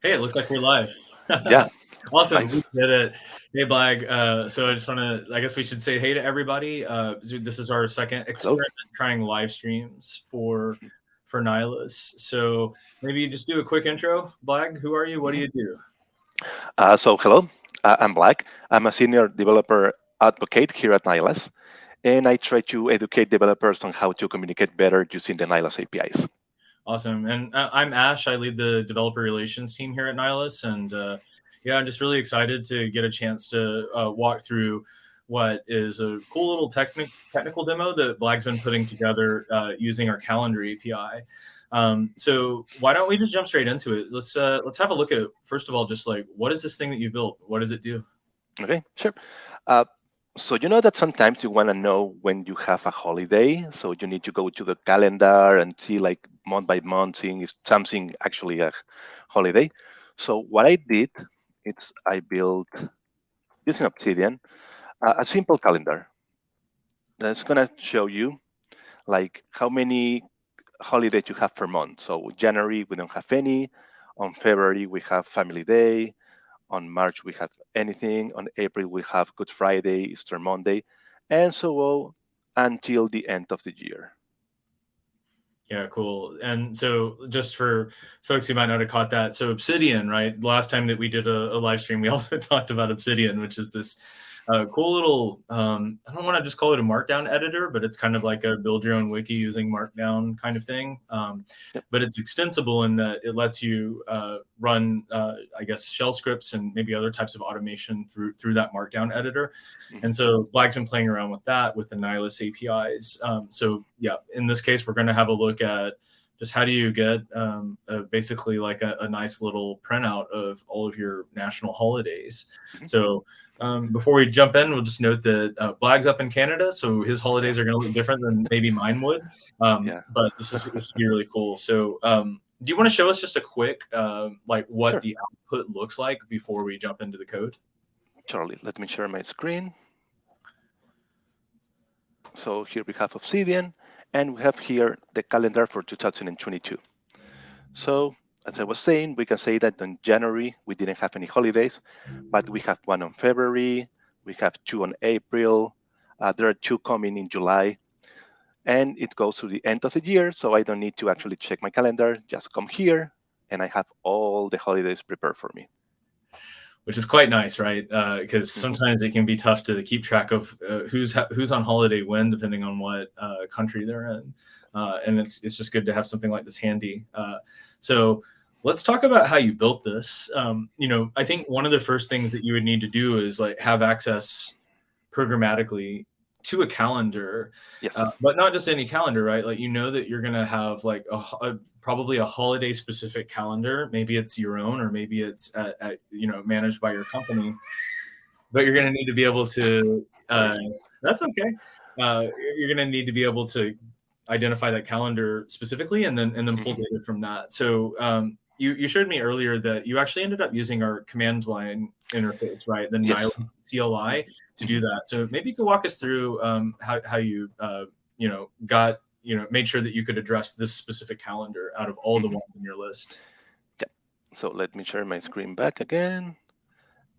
Hey, it looks like we're live. Yeah, Awesome, we nice. did it. Hey, Blag. So I just want to, I guess we should say hey to everybody. This is our second Hello. experiment trying live streams for Nylas. So maybe you just do a quick intro. Blag, who are you? What do Mhm. you do? Hello. I'm Blag. I'm a senior developer advocate here at Nylas, and I try to educate developers on how to communicate better using the Nylas APIs. Awesome. And I'm Ash. I lead the developer relations team here at Nylas. And yeah, I'm just really excited to get a chance to walk through what is a cool little technical demo that Blag's been putting together using our calendar API. So why don't we just jump straight into it? Let's have a look at, first of all, just like, what is this thing that you built? What does it do? Okay, sure. Uh, so you know that sometimes you want to know when you have a holiday, so you need to go to the calendar and see like month by month, seeing if something actually a holiday. So what I did, it's I built using Obsidian a simple calendar that's gonna show you like how many holidays you have per month. So January we don't have any. On February we have Family Day. On March we have anything. On April we have Good Friday, Easter Monday, and so on until the end of the year. Yeah, cool. And so, just for folks who might not have caught that, so Obsidian, right? The last time that we did a live stream, we also talked about Obsidian, which is this cool little, I don't want to just call it a markdown editor, but it's kind of like a build your own wiki using markdown kind of thing. Yep. But it's extensible in that it lets you run, I guess, shell scripts and maybe other types of automation through that markdown editor. Mhm. And so Blag's been playing around with that with the Nylas APIs. So yeah, in this case, we're going to have a look at just how do you get basically like a nice little printout of all of your national holidays. Mhm. So before we jump in, we'll just note that Blag's up in Canada, so his Yeah. holidays are going to look different than maybe mine would. Yeah. But this will be really cool. So do you want to show us just a quick like what Sure. the output looks like before we jump into the code? Charlie, let me share my screen. So here we have Obsidian, and we have here the calendar for 2022. So, as I was saying, we can say that in January we didn't have any holidays, but we have one on February, we have two on April, there are two coming in July, and it goes to the end of the year. So I don't need to actually check my calendar, just come here, and I have all the holidays prepared for me. Which is quite nice, right? Because Mhm. sometimes it can be tough to keep track of who's on holiday when, depending on what country they're in, and it's just good to have something like this handy. So let's talk about how you built this. I think one of the first things that you would need to do is like have access programmatically to a calendar, Yes. but not just any calendar, right? Like that you're gonna have like probably a holiday specific calendar. Maybe it's your own, or maybe it's managed by your company. But you're gonna need to be able to. Sorry. That's okay. Uh, you're gonna need to be able to identify that calendar specifically, and then pull Mhm. data from that. So you showed me earlier that you actually ended up using our command line interface, right? The Yes. Nylas CLI to do Mhm. that. So maybe you could walk us through how you got made sure that you could address this specific calendar out of all the Mhm. ones in your list. Yeah. So let me share my screen back again,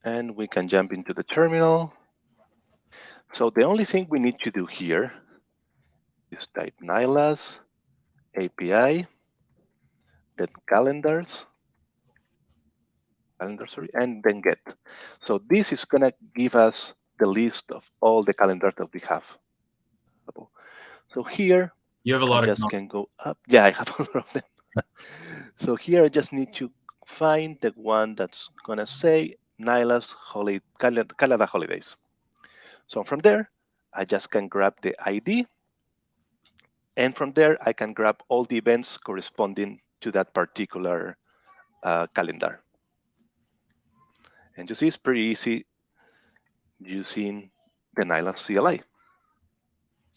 and we can jump into the terminal. So the only thing we need to do here is type Nylas API, then sorry, and then get. So this is gonna give us the list of all the calendars that we have. So here You have a I lot of just can go up. Yeah, I have a lot of them. So here I just need to find the one that's gonna say Nylas Canada holidays. So from there, I just can grab the ID, and from there I can grab all the events corresponding to that particular calendar. And you see, it's pretty easy using the Nylas CLI.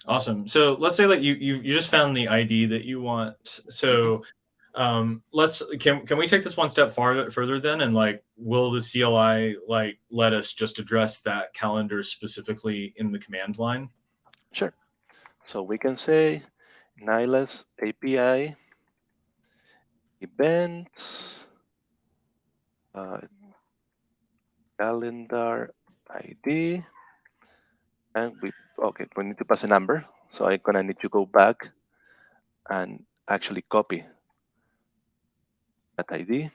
Awesome. So let's say like you just found the ID that you want. Mhm. So let's can we take this one step further then, and like will the CLI like let us just address that calendar specifically in the command line? Sure. So we can say Nylas API events, uh, calendar ID, and we need to pass a number. So I'm gonna need to go back and actually copy that ID.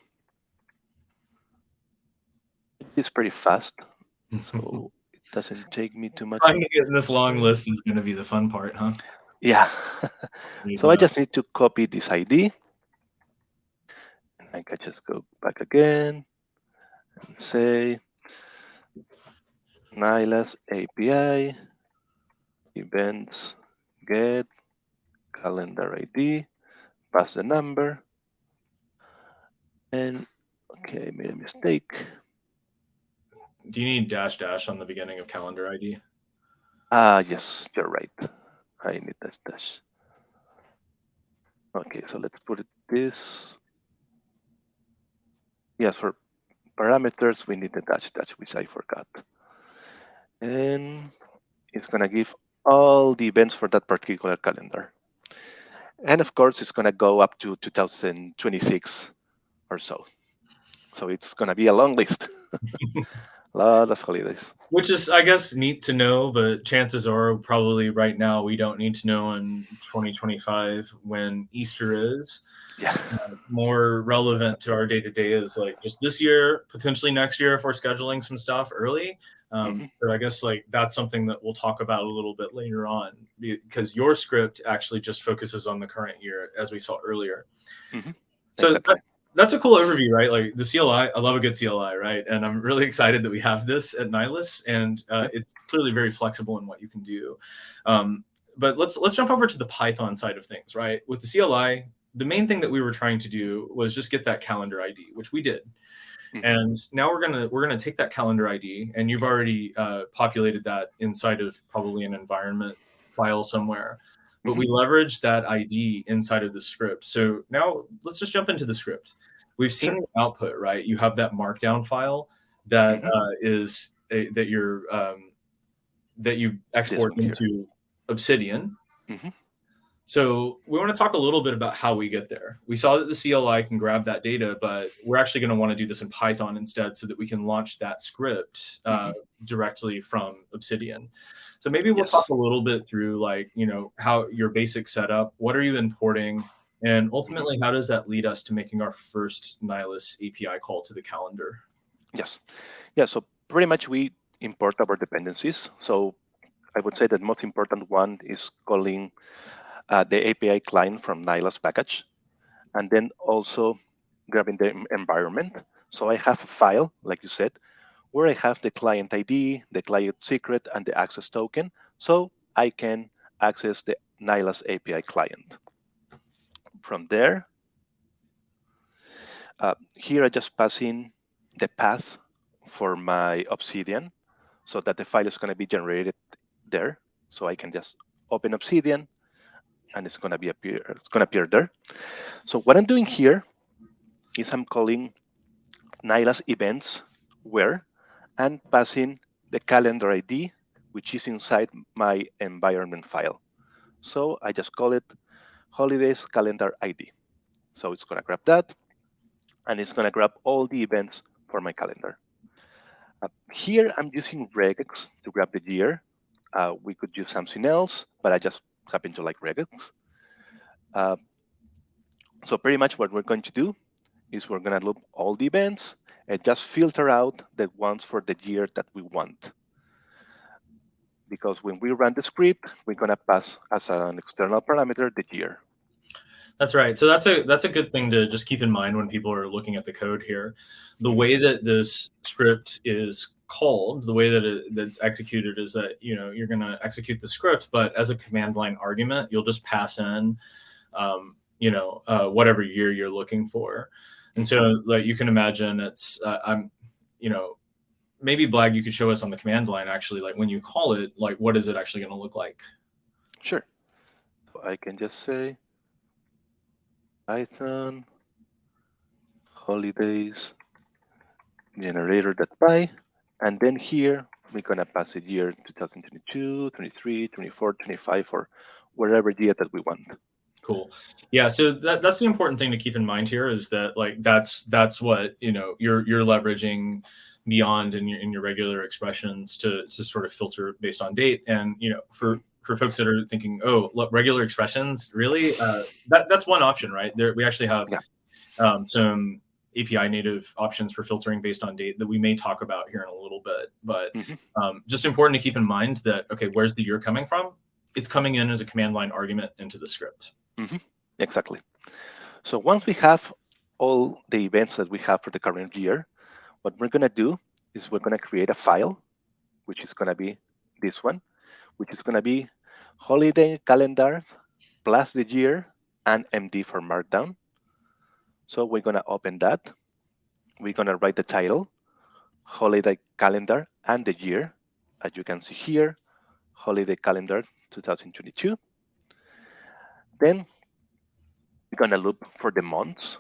It's pretty fast, so it doesn't take me too much. Trying to get in this long list is going to be the fun part, huh? Yeah. So I Yeah. just need to copy this ID, and I can just go back again and say Nylas API events get calendar ID, pass the number, and okay, I made a mistake. Do you need dash dash on the beginning of calendar ID? Yes, you're right. I need dash dash. Okay, so let's put it this. Yes, for parameters, we need the dash dash, which I forgot. And it's gonna give all the events for that particular calendar. And of course, it's gonna go up to 2026 or so. So it's gonna be a long list. A lot of holidays. Which is, I guess, neat to know, but chances are probably right now we don't need to know in 2025 when Easter is. Yeah. More relevant to our day to day is like just this year, potentially next year if we're scheduling some stuff early. Hmm. So I guess like that's something that we'll talk about a little bit later on because your script actually just focuses on the current year, as we saw earlier. Hmm. So Exactly. that's a cool overview, right? Like the CLI, I love a good CLI, right? And I'm really excited that we have this at Nylas, and Yeah. it's clearly very flexible in what you can do. Um, but let's jump over to the Python side of things, right? With the CLI, the main thing that we were trying to do was just get that calendar ID, which we did. Hmm. And now we're gonna take that calendar ID, and you've already populated that inside of probably an environment file somewhere. But Hmm. we leverage that ID inside of the script. So now let's just jump into the script. We've seen Sure. the output, right? You have that markdown file that Hmm. that you This export one here. into Obsidian. Hmm. So we want to talk a little bit about how we get there. We saw that the CLI can grab that data, but we're actually going to want to do this in Python instead so that we can launch that script Hmm. directly from Obsidian. So maybe we'll talk Yes. a little bit through like, how your basic setup, what are you importing, and Hmm. ultimately how does that lead us to making our first Nylas API call to the calendar? Yes. Yeah. So pretty much we import our dependencies. So I would say that most important one is calling the API client from Nylas package, and then also grabbing the environment. So I have a file, like you said, where I have the client ID, the client secret, and the access token, so I can access the Nylas API client. From there, here I just pass in the path for my Obsidian, so that the file is going to be generated there. So I can just open Obsidian, and it's going to appear there. So what I'm doing here is I'm calling Nylas events where and passing the calendar ID, which is inside my environment file. So I just call it holidays calendar ID. So it's going to grab that, and it's going to grab all the events for my calendar. Here I'm using regex to grab the year. We could use something else, but I just happen to like regex. Uh, so pretty much what we're going to do is we're going to loop all the events and just filter out the ones for the year that we want. Because when we run the script, we're going to pass as an external parameter the year. That's right. So that's a good thing to just keep in mind when people are looking at the code here. The Mhm. way that this script is called, the way that that's executed is that you're going to execute the script, but as a command line argument, you'll just pass in whatever year you're looking for. And Mhm. so like you can imagine it's you know maybe Blag you could show us on the command line actually like when you call it like what is it actually going to look like? Sure. So I can just say Python holidays generator.py. And then here, we're going to pass it year 2022, 23, 24, 25, or whatever year that we want. Cool. Yeah, so that's the important thing to keep in mind here is that like that's what you're leveraging beyond in your regular expressions to sort of filter based on date. And for folks that are thinking, oh, look, regular expressions, really, that's one option, right? There we actually have Yeah. some API native options for filtering based on date that we may talk about here in a little bit. But Hmm. just important to keep in mind that, okay, where's the year coming from? It's coming in as a command line argument into the script. Hmm. Exactly. So once we have all the events that we have for the current year, what we're going to do is we're going to create a file, which is going to be this one, which is going to be holiday calendar plus the year and MD for markdown. So we're going to open that. We're going to write the title, holiday calendar and the year. As you can see here, holiday calendar 2022. Then we're going to loop for the months.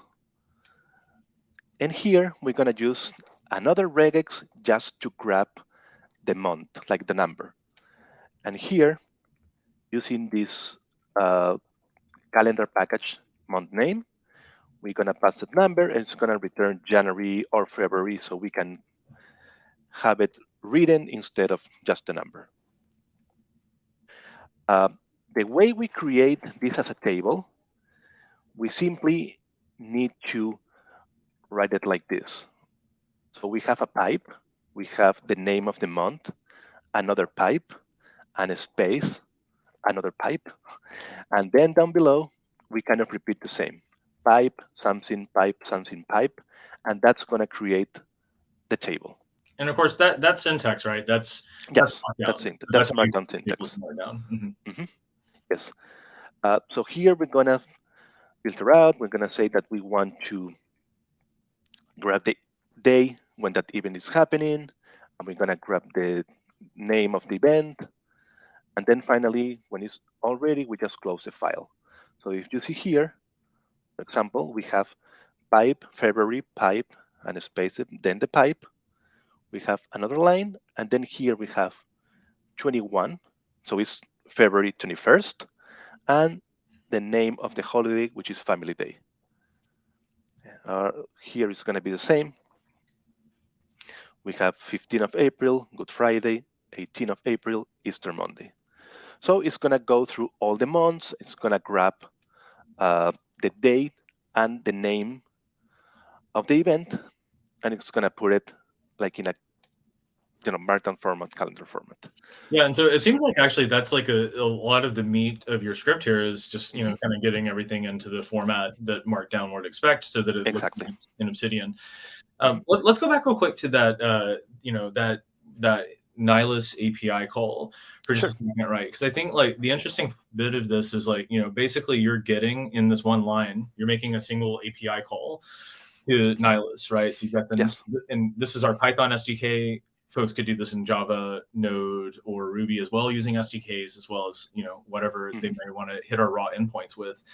And here we're going to use another regex just to grab the month, like the number. And here, using this calendar package month name, we're going to pass the number and it's going to return January or February so we can have it written instead of just the number. Uh, the way we create this as a table, we simply need to write it like this. So we have a pipe, we have the name of the month, another pipe, and a space, another pipe. And then down below, we kind of repeat the same. Pipe, something, pipe, and that's going to create the table. And of course, that's syntax, right? That's Yes, markdown. that's That's how you markdown table syntax. markdown. Mm-hmm. Hmm. Yes. So here we're going to filter out. We're going to say that we want to grab the day when that event is happening, and we're going to grab the name of the event. And then finally, when it's all ready, we just close the file. So if you see here, for example, we have pipe, February, pipe, and a space, then the pipe. We have another line, and then here we have 21. So it's February 21st, and the name of the holiday, which is Family Day. Here is going to be the same. We have 15th of April, Good Friday, 18th of April, Easter Monday. So it's going to go through all the months. It's going to grab the date and the name of the event, and it's going to put it like in a markdown format, calendar format. Yeah, and so it So, seems like actually that's like a lot of the meat of your script here is just mhm, kind of getting everything into the format that Markdown would expect, so that it looks exactly. nice in Obsidian. Mhm, Let's go back real quick to that that Nylas API call for just a sure. second, right? Because I think like the interesting bit of this is like basically you're getting in this one line, you're making a single API call to Nylas, right? So you've got Yes. and this is our Python SDK. Folks could do this in Java, Node, or Ruby as well, using SDKs as well as whatever they Mhm, may want to hit our raw endpoints with.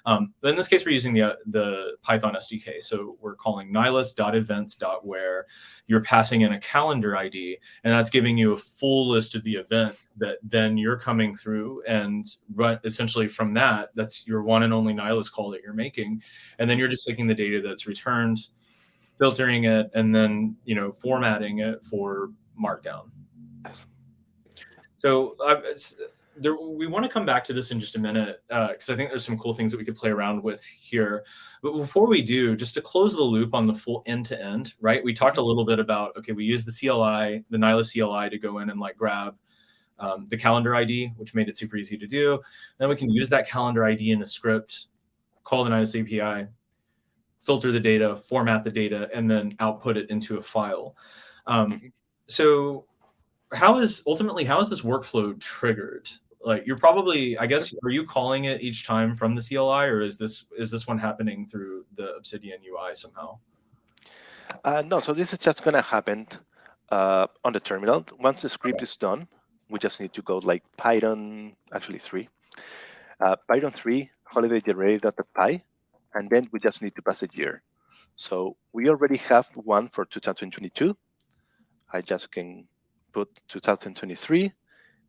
But in this case, we're using the Python SDK. So we're calling nylus.events.where you're passing in a calendar ID, and that's giving you a full list of the events that then you're coming through and run essentially from that. That's your one and only Nylus call that you're making, and then you're mhm, just taking the data that's returned, filtering it, and then formatting it for Markdown. yes. So we want to come back to this in just a minute because I think there's some cool things that we could play around with here. But before we do, just to close the loop on the full end to end, right? We talked Mhm, a little bit about, okay, we use the CLI, the Nyla CLI to go in and like grab the calendar ID, which made it super easy to do. Then we can use that calendar ID in a script, call the Nyla API, filter the data, format the data, and then output it into a file. Um, mhm, so how is this workflow triggered? Like you're probably, I sure. guess, are you calling it each time from the CLI, or is this one happening through the Obsidian UI somehow? No, so this is just going to happen on the terminal. Once the script is done, we just need to go like Python, actually 3, Python 3, holiday generator.py, and then we just need to pass a year. So we already have one for 2022. I just can put 2023,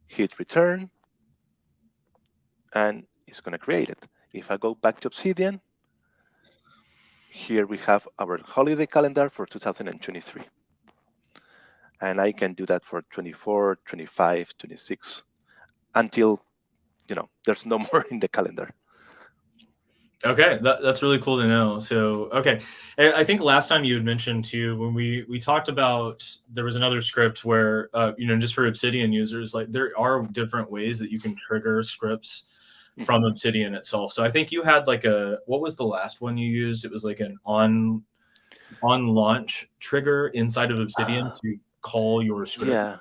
hit return, and it's going to create it. If I go back to Obsidian, here we have our holiday calendar for 2023. And I can do that for 24, 25, 26, until there's no more in the calendar. Okay, that's really cool to know. So, okay, I think last time you had mentioned too when we talked about there was another script where just for Obsidian users, like there are different ways that you can trigger scripts from Obsidian itself. So I think you had like what was the last one you used? It was like an on launch trigger inside of Obsidian to call your script. Yeah,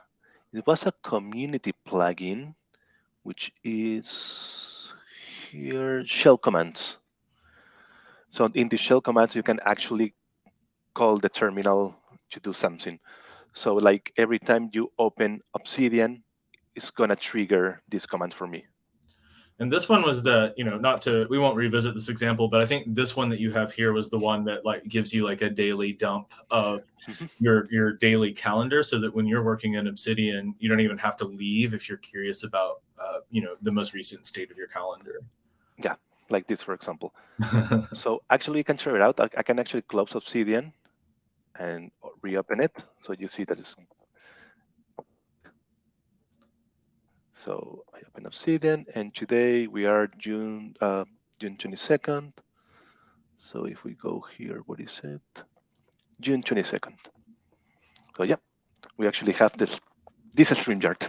it was a community plugin, which is here shell commands. So in the shell commands, you can actually call the terminal to do something. So like every time you open Obsidian, it's gonna trigger this command for me. And this one was we won't revisit this example, but I think this one that you have here was the one that like gives you like a daily dump of your daily calendar, so that when you're working in Obsidian, you don't even have to leave if you're curious about the most recent state of your calendar. Yeah, like this, for example. So actually, you can try it out. I can actually close Obsidian and reopen it. So you see that it's. So I open Obsidian, and today we are June 22nd. So if we go here, what is it? June 22nd. So yeah, we actually have this StreamYard.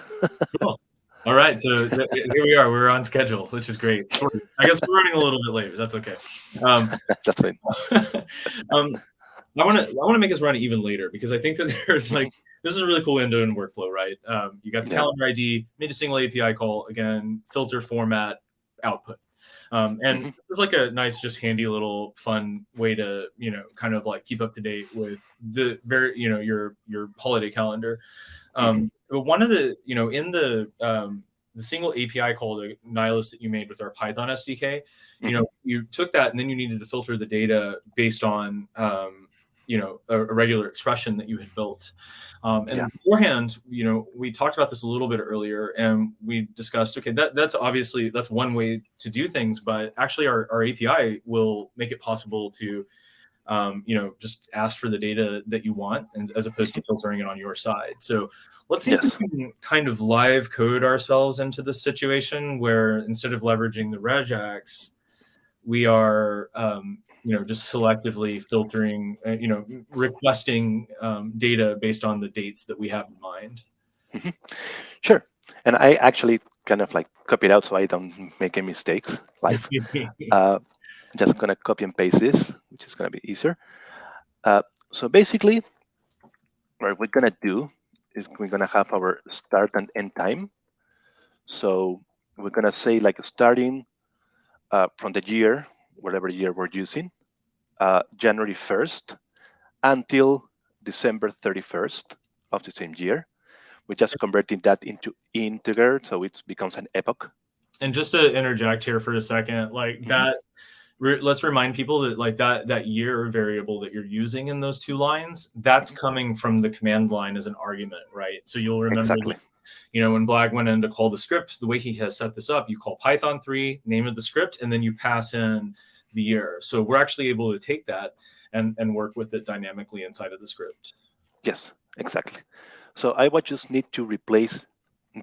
Cool. All right, so here we are. We're on schedule, which is great. I guess we're running a little bit late, but that's okay. That's fine. I want to make us run it even later, because I think that there's like this is a really cool end-to-end workflow, right? You got the calendar ID, made a single API call, again, filter, format, output. And it's like a nice, just handy little fun way to, kind of like keep up to date with the your holiday calendar. But one of the, in the single API call to Nylas that you made with our Python SDK, you took that and then you needed to filter the data based on, a regular expression that you had built. And beforehand, we talked about this a little bit earlier, and we discussed, okay, that's one way to do things, but actually our API will make it possible to, just ask for the data that you want, as opposed to filtering it on your side. So let's see if we can kind of live code ourselves into this situation where instead of leveraging the regex, we are, just selectively filtering, requesting data based on the dates that we have in mind. Sure. And I actually kind of like copy it out so I don't make any mistakes live. Just going to copy and paste this, which is going to be easier. So basically, what we're going to do is we're going to have our start and end time. So we're going to say like starting from the year, whatever year we're using, January 1st until December 31st of the same year. We're just converting that into integer, so it becomes an epoch. And just to interject here for a second, like that, let's remind people that like that year variable that you're using in those two lines, that's coming from the command line as an argument, right? So you'll remember that, when Blag went in to call the script, the way he has set this up, you call Python 3, name of the script, and then you pass in the year. So we're actually able to take that and work with it dynamically inside of the script. Yes, exactly. So I would just need to replace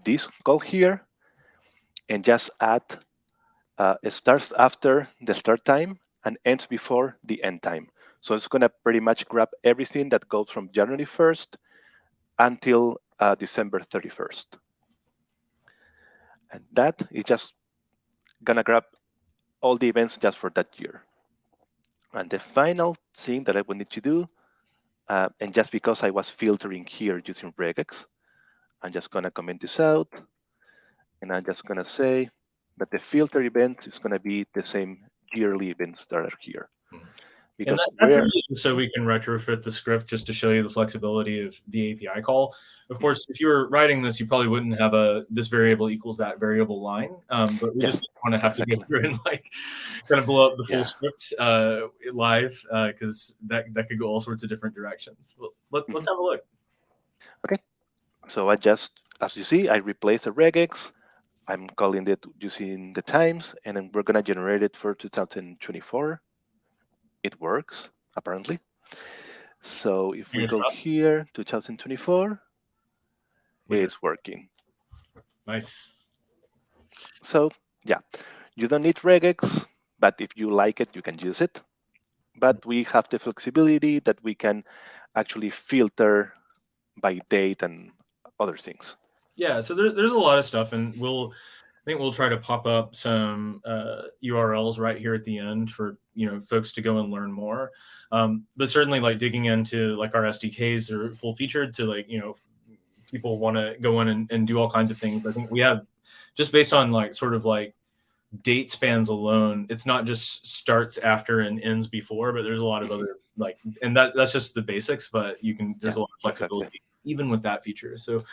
this call here and just add it starts after the start time and ends before the end time. So it's going to pretty much grab everything that goes from January 1st until December 31st. And that is just going to grab all the events just for that year. And the final thing that I will need to do, and just because I was filtering here using regex, I'm just going to comment this out. And I'm just going to say that the filter event is going to be the same yearly events that are here. Because that's really so we can retrofit the script just to show you the flexibility of the API call. Of course, if you were writing this, you probably wouldn't have this variable equals that variable line. But we just want to have to go through and like kind of blow up the full script live, because that could go all sorts of different directions. Well, let's have a look. Okay. So I just, as you see, I replaced the regex. I'm calling it using the times, and then we're gonna generate it for 2024. It works apparently. So if we Fingers go crossed. here, 2024, We did. it's working. Nice. So yeah, you don't need regex, but if you like it, you can use it. But we have the flexibility that we can actually filter by date and other things. Yeah, so there's a lot of stuff, and I think we'll try to pop up some URLs right here at the end for folks to go and learn more. But certainly, like digging into like our SDKs are full featured, so like people want to go in and do all kinds of things. I think we have just based on like sort of like date spans alone, it's not just starts after and ends before, but there's a lot of Mhm. other like, and that's just the basics. But there's Yeah, a lot of exactly. flexibility even with that feature. So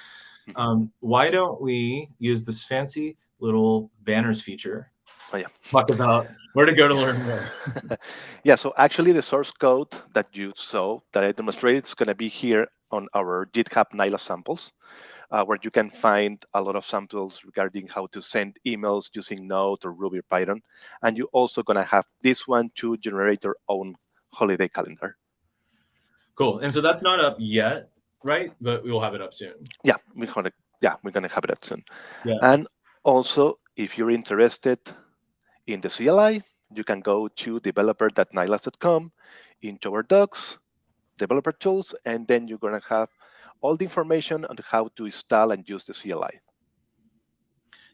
Mhm. why don't we use this fancy little banners feature? Oh, yeah. Talk about where to go to learn more. Yeah, so actually the source code that you saw that I demonstrated is going to be here on our GitHub Nyla samples, where you can find a lot of samples regarding how to send emails using Node or Ruby or Python. And you're also going to have this one to generate your own holiday calendar. Cool. And so that's not up yet, right? But we will have it up soon. Yeah, we're gonna have that soon. Yeah. And also, if you're interested in the CLI, you can go to developer.nylas.com into our docs, developer tools, and then you're gonna have all the information on how to install and use the CLI.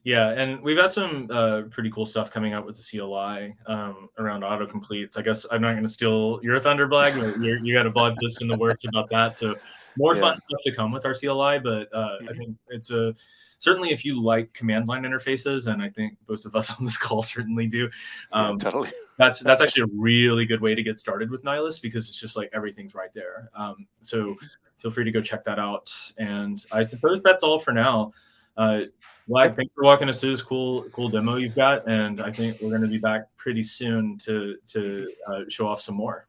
Yeah, and we've got some pretty cool stuff coming out with the CLI around autocompletes. I guess I'm not going to steal your thunder, Blag. You got a blog post in the works about that, so more fun Yeah. stuff to come with our CLI. But I Mhm. think it's certainly if you like command line interfaces, and I think both of us on this call certainly do. Yeah, Um, totally. that's actually a really good way to get started with Nylas because it's just like everything's right there. So Mhm. feel free to go check that out. And I suppose that's all for now. Uh, Yep. Black, thanks for walking us through this cool demo you've got, and I think we're going to be back pretty soon to Mhm. show off some more.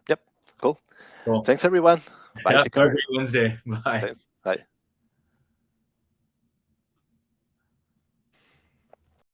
Yep. Cool. Cool. Thanks, everyone. Bye. Yeah. Take Have a care. great Wednesday. Bye. Thanks. Bye.